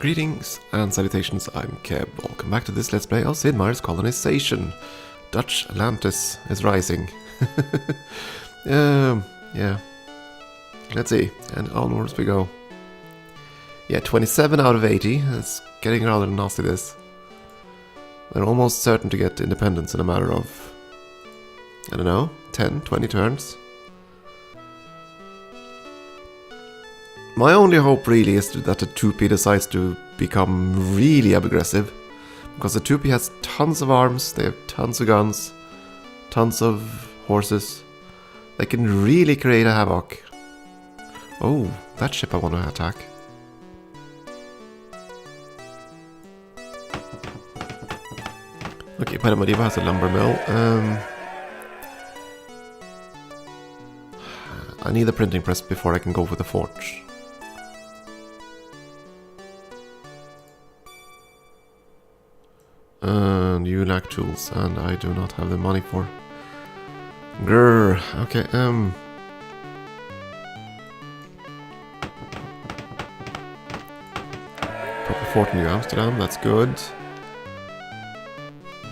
Greetings and salutations, I'm Keb. Welcome back to this Let's Play of Sid Meier's Colonization. Dutch Atlantis is rising. Yeah. Let's see, and onwards we go. Yeah, 27 out of 80. It's getting rather nasty, this. They're almost certain to get independence in a matter of, I don't know, 10, 20 turns. My only hope really is that the 2P decides to become really aggressive, because the 2P has tons of arms, they have tons of guns, tons of horses. They can really create a havoc. Oh, that ship I want to attack. Okay, Paramaribo has a lumber mill. I need a printing press before I can go for the forge. And you lack tools, and I do not have the money for. Grrr. Okay. Proper fort in New Amsterdam. That's good.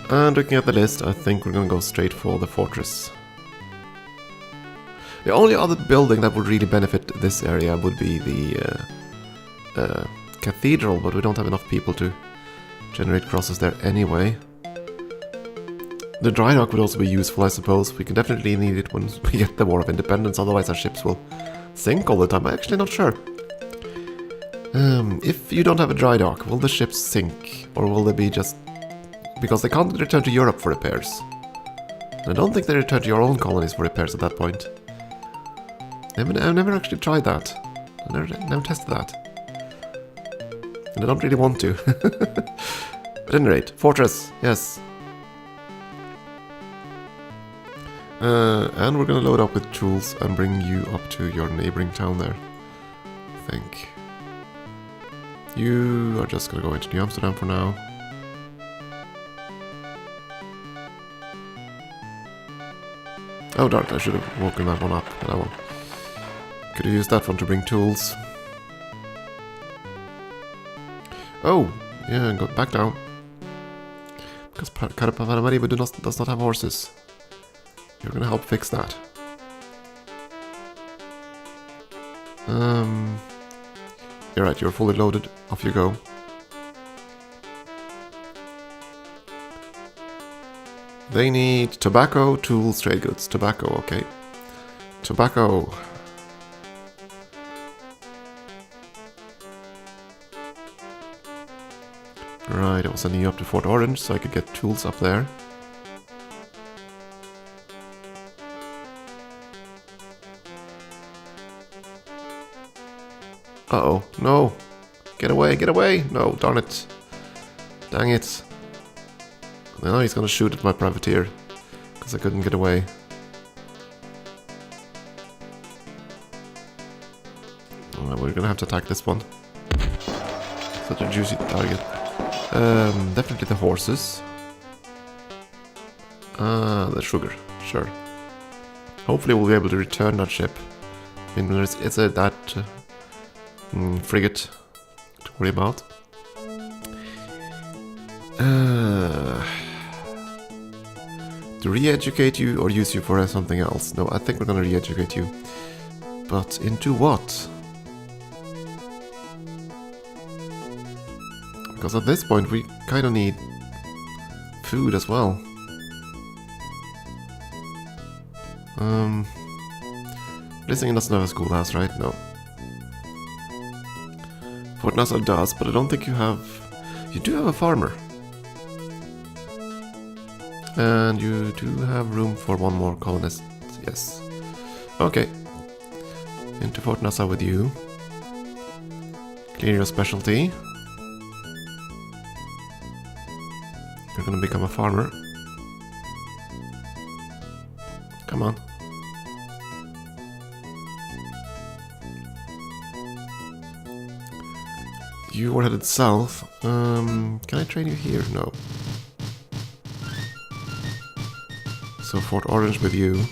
And looking at the list, I think we're gonna go straight for the fortress. The only other building that would really benefit this area would be the cathedral, but we don't have enough people to generate crosses there anyway. The dry dock would also be useful, I suppose. We can definitely need it when we get the War of Independence, otherwise our ships will sink all the time. I'm actually not sure. If you don't have a dry dock, will the ships sink? Or will they be just... because they can't return to Europe for repairs. And I don't think they return to your own colonies for repairs at that point. I've never actually tried that. I've never tested that. And I don't really want to. At any rate, fortress, yes. And we're gonna load up with tools and bring you up to your neighboring town there, I think. You are just gonna go into New Amsterdam for now. Oh darn, I should have woken that one up, but I won't. Could have used that one to bring tools. Oh, yeah, go back down. Because Paramaribo does not have horses. You're gonna help fix that. You're right, you're fully loaded. Off you go. They need tobacco, tools, trade goods. Tobacco, okay. Tobacco. Right, I was sending you up to Fort Orange so I could get tools up there. Uh-oh, no. Get away, get away. No, darn it. Dang it. Now he's gonna shoot at my privateer, because I couldn't get away. Oh, we're gonna have to attack this one. Such a juicy target. Definitely the horses. The sugar, sure. Hopefully we'll be able to return that ship. I mean, it's that frigate to worry about. To re-educate you or use you for something else? No, I think we're gonna re-educate you. But into what? Because at this point we kind of need food as well. Blissingen doesn't have a schoolhouse, right? No. Fort Nassau does, but I don't think you have... You do have a farmer. And you do have room for one more colonist, yes. Okay. Into Fort Nassau with you. Clear your specialty. You're gonna become a farmer. Come on. You were headed south. Can I train you here? No. So Fort Orange with you.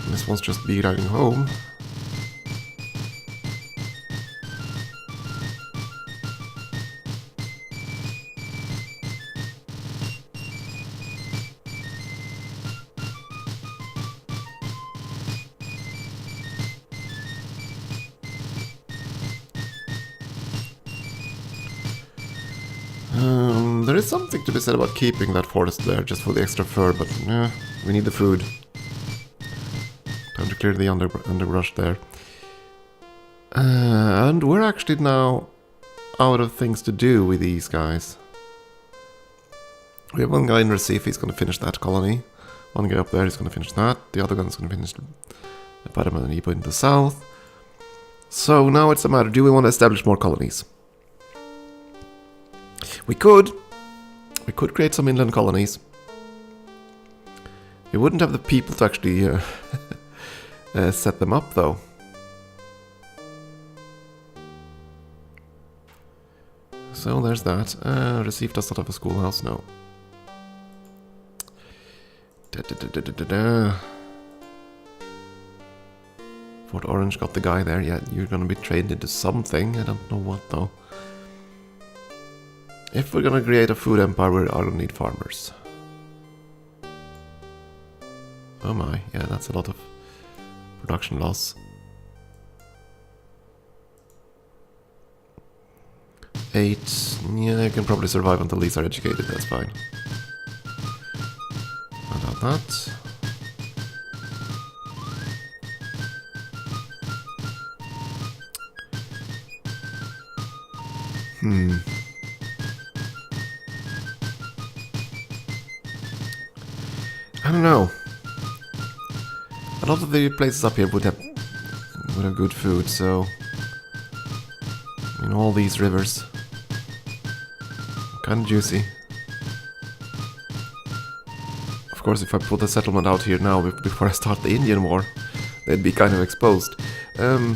This one's just beeline home. There is something to be said about keeping that forest there just for the extra fur, but we need the food. Time to clear the underbrush there. And we're actually now out of things to do with these guys. We have one guy in Recife, he's going to finish that colony. One guy up there is going to finish that. The other gun's going to finish the Panama and Ipo in the south. So now it's a matter, do we want to establish more colonies? We could create some inland colonies. We wouldn't have the people to actually set them up, though. So there's that. Recife does not have a schoolhouse, no. Fort Orange got the guy there. Yeah, you're gonna be trained into something. I don't know what, though. If we're gonna create a food empire, we're gonna need farmers. Oh my, yeah, that's a lot of production loss. 8, yeah, I can probably survive until these are educated, that's fine. Not about that. I don't know. A lot of the places up here would have good food, so I mean, all these rivers, kind of juicy. Of course, if I put a settlement out here now before I start the Indian War, they'd be kind of exposed. So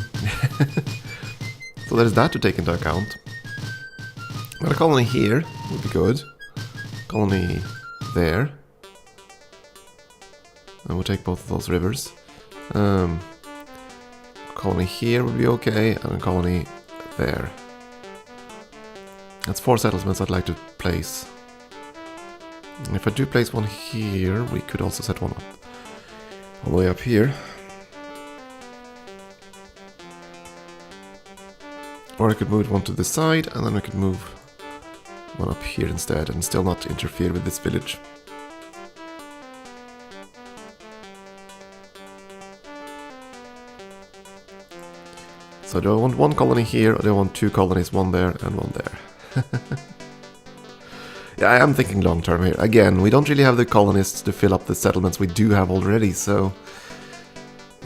there's that to take into account. But a colony here would be good. Colony there. And we'll take both of those rivers. Colony here would be okay, and a colony there. That's 4 settlements I'd like to place. And if I do place one here, we could also set one up all the way up here. Or I could move one to the side, and then I could move one up here instead, and still not interfere with this village. So do I want one colony here, or do I want 2 colonies, one there and one there? Yeah, I am thinking long term here. Again, we don't really have the colonists to fill up the settlements we do have already, so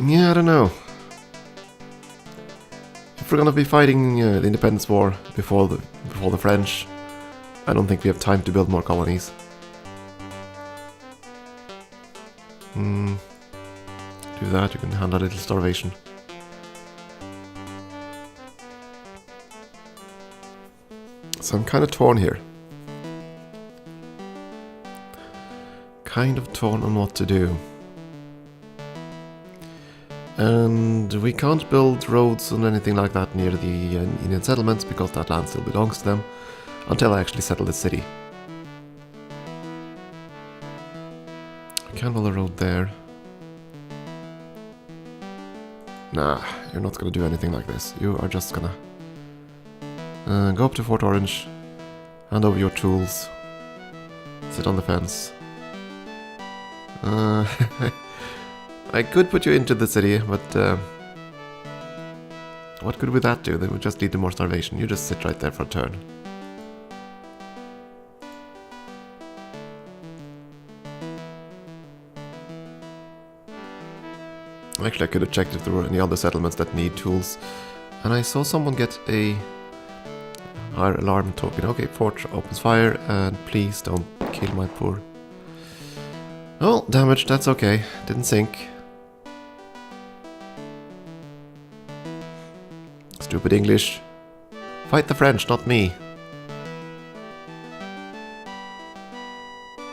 yeah, I don't know. If we're gonna be fighting the independence war before the French, I don't think we have time to build more colonies. Do that, you can handle a little starvation. So I'm kind of torn here. Kind of torn on what to do. And we can't build roads and anything like that near the Indian settlements because that land still belongs to them until I actually settle the city. I can't build a road there. Nah, you're not gonna do anything like this. You are just gonna go up to Fort Orange, hand over your tools, sit on the fence. I could put you into the city, but what good would that do? That would just lead to more starvation. You just sit right there for a turn. Actually, I could have checked if there were any other settlements that need tools. And I saw someone get a higher alarm token. Okay, fort opens fire, and please don't kill my poor... Oh, damage, that's okay. Didn't sink. Stupid English. Fight the French, not me.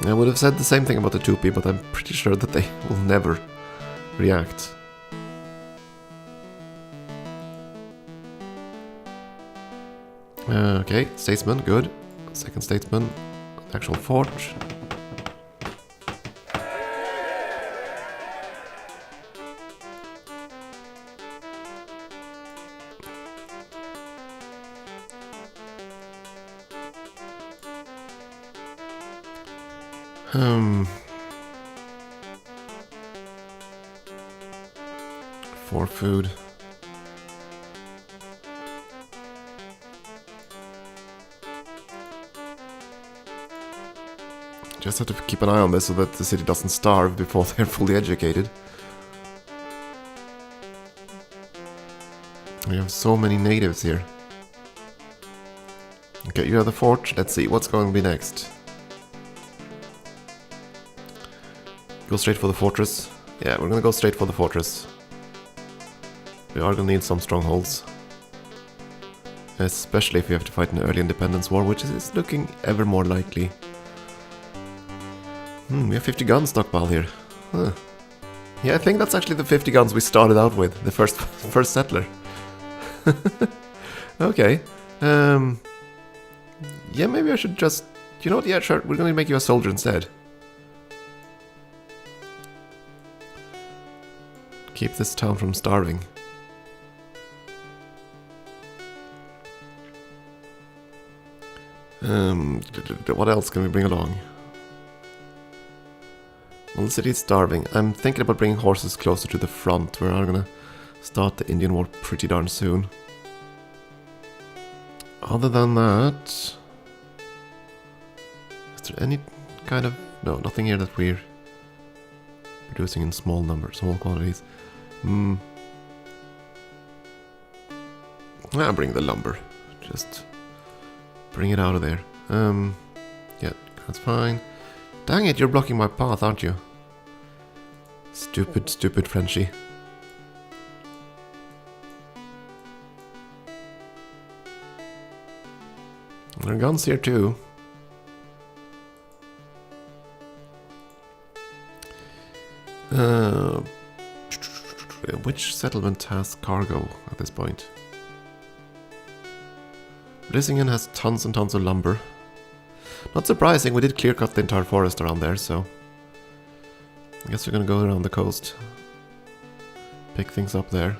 I would have said the same thing about the Tupi, but I'm pretty sure that they will never react. Okay, statesman, good. Second statesman, actual fort. For food. Just have to keep an eye on this so that the city doesn't starve before they're fully educated. We have so many natives here. Okay, you have the fort. Let's see what's going to be next. Go straight for the fortress. Yeah, we're gonna go straight for the fortress. We are gonna need some strongholds. Especially if we have to fight an early independence war, which is looking ever more likely. We have 50 guns stockpile here. Huh. Yeah, I think that's actually the 50 guns we started out with, the first settler. Okay. Yeah, maybe I should just... You know what, yeah, sure, we're gonna make you a soldier instead. Keep this town from starving. What else can we bring along? Well, the city is starving. I'm thinking about bringing horses closer to the front. We're gonna start the Indian War pretty darn soon. Other than that... Is there any kind of... No, nothing here that we're producing in small numbers, small quantities. I'll bring the lumber. Just bring it out of there. Yeah, that's fine. Dang it, you're blocking my path, aren't you? Stupid, stupid Frenchie. There are guns here too. Which settlement has cargo at this point? Blissingen has tons and tons of lumber. Not surprising, we did clear cut the entire forest around there, so... I guess we're gonna go around the coast. Pick things up there.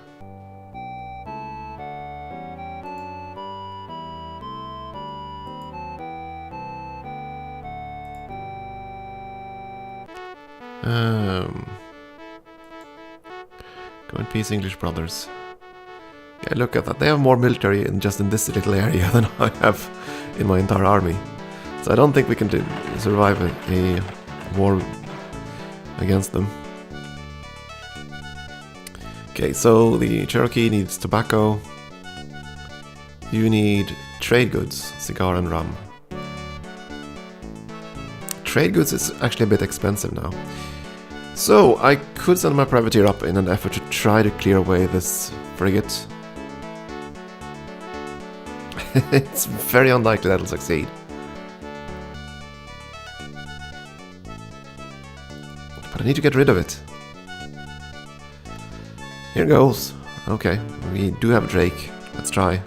Go in peace, English brothers. Yeah, look at that. They have more military just in this little area than I have in my entire army. So I don't think we can survive a war against them. Okay, so the Cherokee needs tobacco. You need trade goods, cigar and rum. Trade goods is actually a bit expensive now. So I could send my privateer up in an effort to try to clear away this frigate. It's very unlikely that'll succeed. But I need to get rid of it. Here goes. Okay, we do have a Drake. Let's try.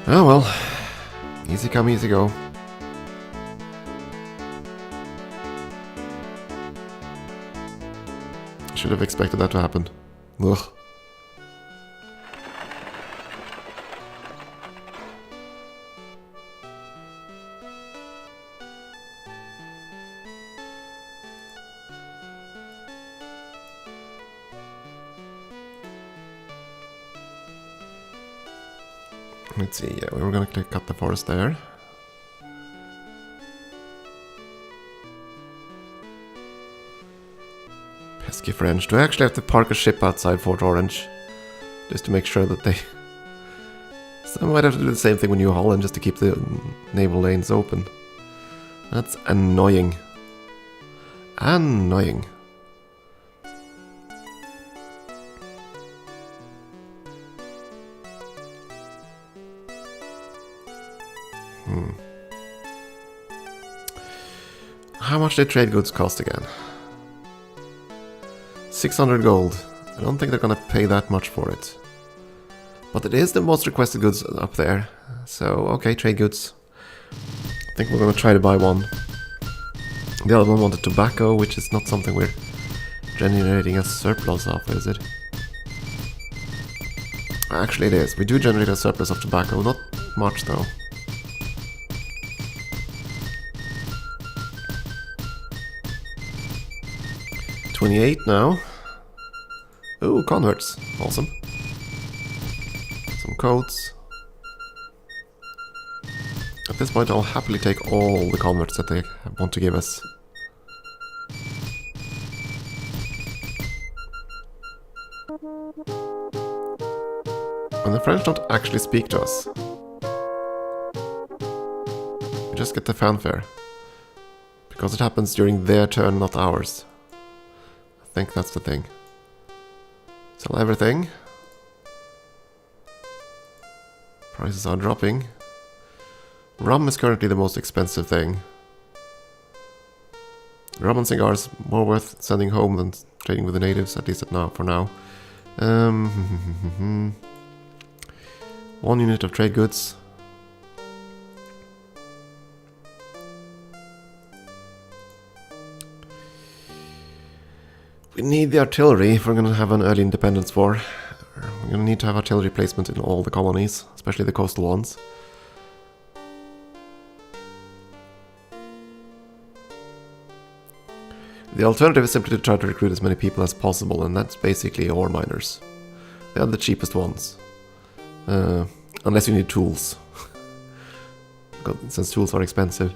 Oh well. Easy come, easy go. Should have expected that to happen. Ugh. Let's see, yeah, we were gonna cut the forest there. Pesky French. Do I actually have to park a ship outside Fort Orange? Just to make sure that they... So I might have to do the same thing with New Holland just to keep the naval lanes open. That's annoying. Annoying. How much did trade goods cost again? 600 gold. I don't think they're gonna pay that much for it. But it is the most requested goods up there. So, okay, trade goods. I think we're gonna try to buy one. The other one wanted tobacco, which is not something we're generating a surplus of, is it? Actually it is. We do generate a surplus of tobacco, not much though. $28 now. Ooh, converts. Awesome. Some coats. At this point I'll happily take all the converts that they want to give us. And the French don't actually speak to us. We just get the fanfare. Because it happens during their turn, not ours. I think that's the thing. Sell everything. Prices are dropping. Rum is currently the most expensive thing. Rum and cigars more worth sending home than trading with the natives, at least for now. 1 unit of trade goods. We need the artillery if we're going to have an early independence war. We're going to need to have artillery placement in all the colonies, especially the coastal ones. The alternative is simply to try to recruit as many people as possible, and that's basically ore miners. They are the cheapest ones. Unless you need tools. Since tools are expensive.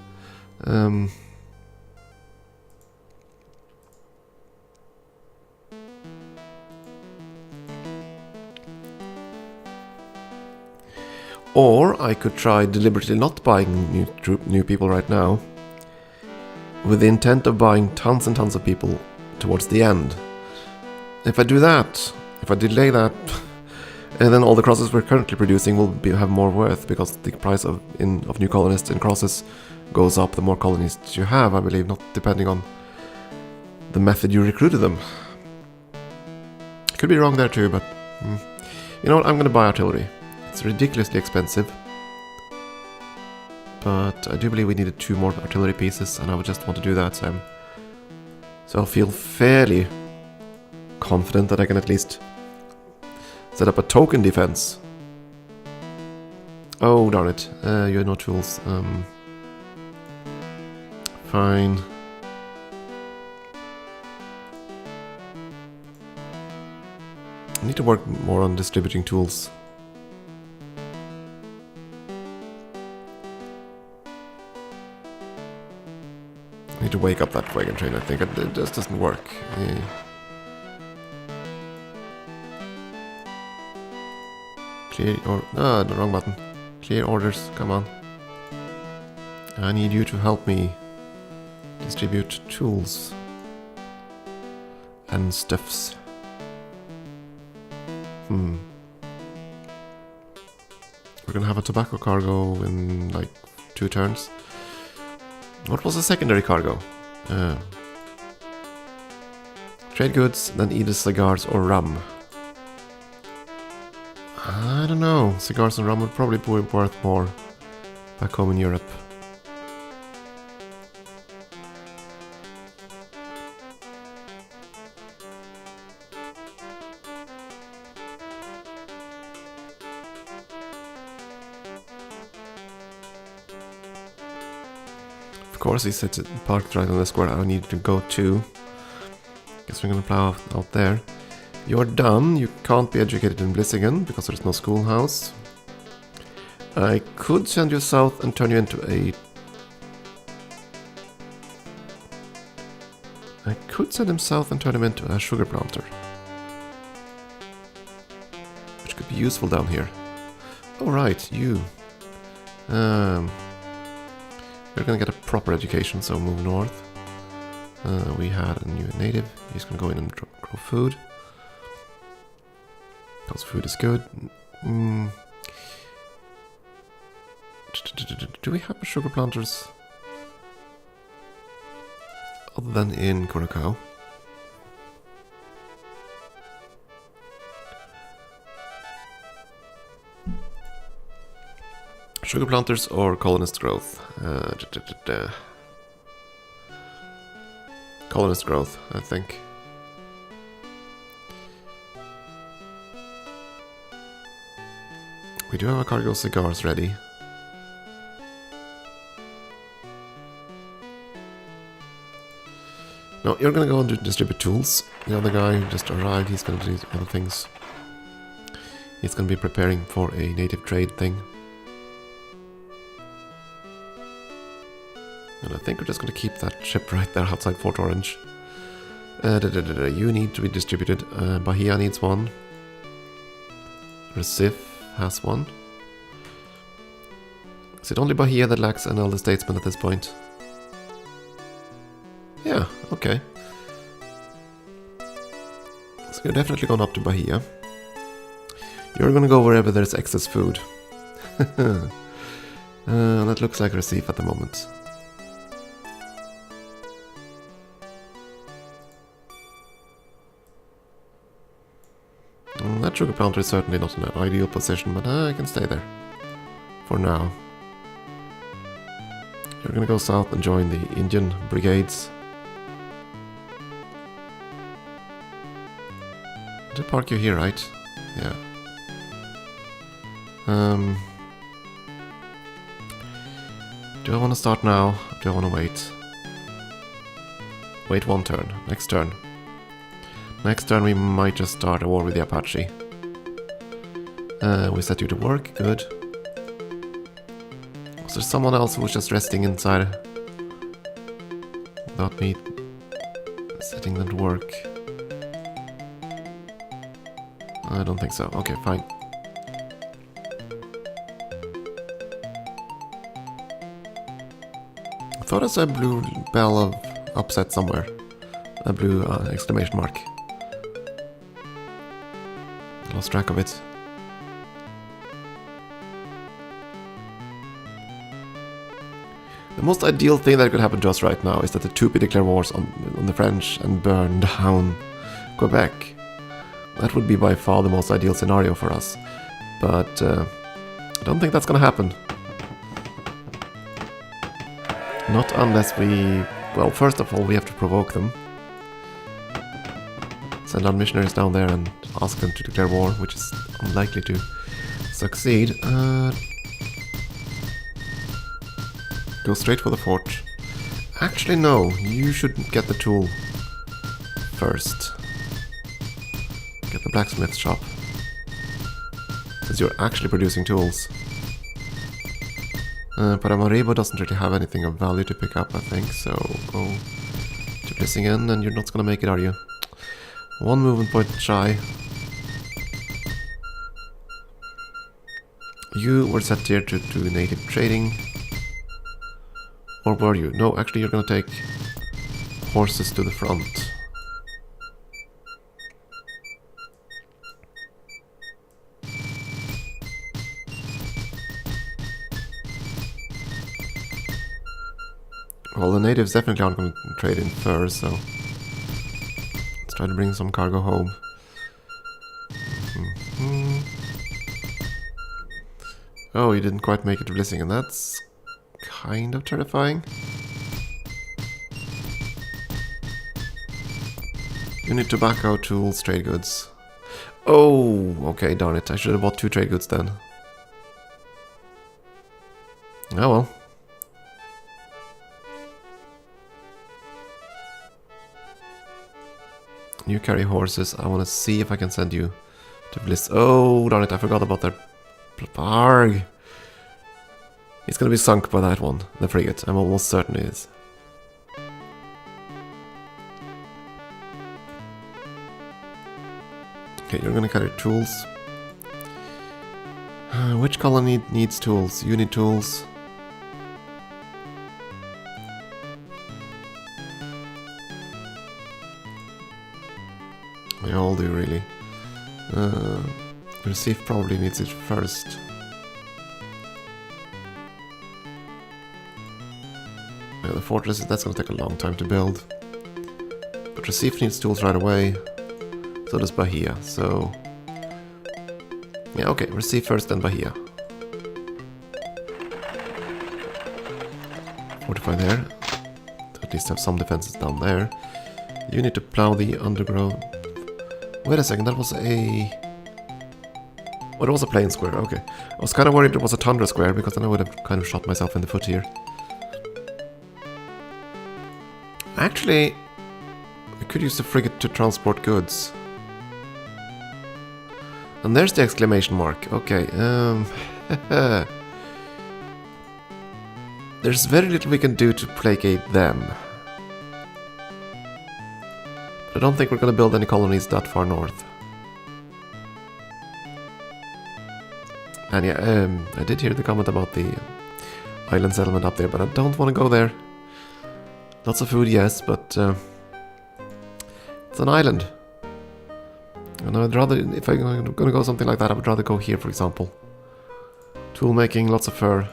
Or I could try deliberately not buying new people right now, with the intent of buying tons and tons of people towards the end. If I do that, if I delay that, and then all the crosses we're currently producing will have more worth, because the price of new colonists and crosses goes up the more colonists you have, I believe, not depending on the method you recruited them. Could be wrong there too, but you know what, I'm gonna buy artillery. It's ridiculously expensive, but I do believe we needed 2 more artillery pieces, and I would just want to do that, so I feel fairly confident that I can at least set up a token defense. Oh, darn it. You have no tools. Fine. I need to work more on distributing tools. I need to wake up that wagon train, I think. It just doesn't work. Clear or... Ah, the wrong button. Clear orders, come on. I need you to help me distribute tools and stuffs. We're gonna have a tobacco cargo in like 2 turns. What was the secondary cargo? Trade goods, then either cigars or rum. I don't know. Cigars and rum would probably be worth more back home in Europe. Of course, he said it parked right on the square I need to go to. Guess we're gonna plow out there. You're done. You can't be educated in Blissingen because there's no schoolhouse. I could send you south and turn you into a... I could send him south and turn him into a sugar planter. Which could be useful down here. Oh right, you. You're gonna get a proper education, so move north. We had a new native. He's gonna go in and grow food. Because food is good. Do we have sugar planters? other than in Curacao. Sugar planters or colonist growth? Colonist growth, I think. We do have a cargo of cigars ready. No, you're gonna go and distribute tools. The other guy who just arrived, he's gonna do other things. He's gonna be preparing for a native trade thing. And I think we're just gonna keep that ship right there outside Fort Orange. You need to be distributed. Bahia needs one. Recife has one. Is it only Bahia that lacks an elder statesman at this point? Yeah, okay. So you're definitely going up to Bahia. You're gonna go wherever there's excess food. That looks like Recife at the moment. That sugar planter is certainly not in an ideal position, but I can stay there. For now. You're gonna go south and join the Indian brigades. Did I park you here, right? Yeah. Do I want to start now? Or do I want to wait? Wait one turn. Next turn. Next turn we might just start a war with the Apache. We set you to work. Good. Was there someone else who was just resting inside? Without me setting them to work? I don't think so. Okay, fine. I thought I saw a blue bell of upset somewhere. A blue exclamation mark. Lost track of it. The most ideal thing that could happen to us right now is that the Tupi declare wars on the French and burn down Quebec. That would be by far the most ideal scenario for us. But I don't think that's gonna happen. Not unless we... Well, first of all, we have to provoke them. Send our missionaries down there and ask them to declare war, which is unlikely to succeed. Go straight for the fort. Actually, no. You should get the tool first. Get the blacksmith shop. Since you're actually producing tools. Paramaribo doesn't really have anything of value to pick up, I think, so go to Blissingen, and you're not gonna make it, are you? One movement point shy. You were set here to do native trading. Or were you? No, actually you're gonna take horses to the front. Well, the natives definitely aren't going to trade in furs, so let's try to bring some cargo home. Oh, you didn't quite make it to Blissingen. That's kind of terrifying. You need tobacco, tools, trade goods. Oh, okay, darn it. I should have bought 2 trade goods then. Oh well. You carry horses. I want to see if I can send you to Bliss. Oh, darn it, I forgot about that. Arg! It's gonna be sunk by that one, the frigate. I'm almost certain it is. Okay, you're gonna carry tools. Which colony needs tools? You need tools. They all do, really. Recife probably needs it first. Yeah, the fortress, that's gonna take a long time to build. Recife needs tools right away. So does Bahia, so... Yeah, okay, Recife first, then Bahia. Fortify there. At least have some defenses down there. You need to plow the underground. Wait a second, that was a... Oh, it was a plain square, okay. I was kind of worried it was a tundra square, because then I would have kind of shot myself in the foot here. Actually, I could use the frigate to transport goods. And there's the exclamation mark. Okay, there's very little we can do to placate them. But I don't think we're going to build any colonies that far north. And yeah, I did hear the comment about the island settlement up there, but I don't want to go there. Lots of food, yes, but it's an island. And I'd rather, if I'm going to go something like that, I would rather go here, for example. Tool making, lots of fur,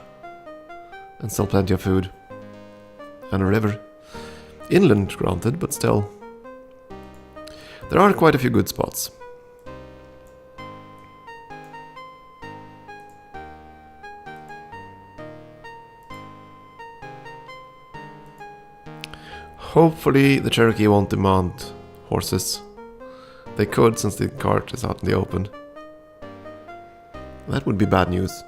and still plenty of food. And a river. Inland, granted, but still. There are quite a few good spots. Hopefully the Cherokee won't demand horses. They could, since the cart is out in the open. That would be bad news.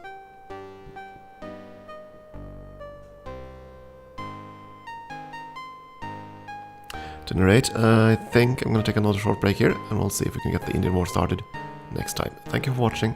Generate. I think I'm going to take another short break here, and we'll see if we can get the Indian War started next time. Thank you for watching.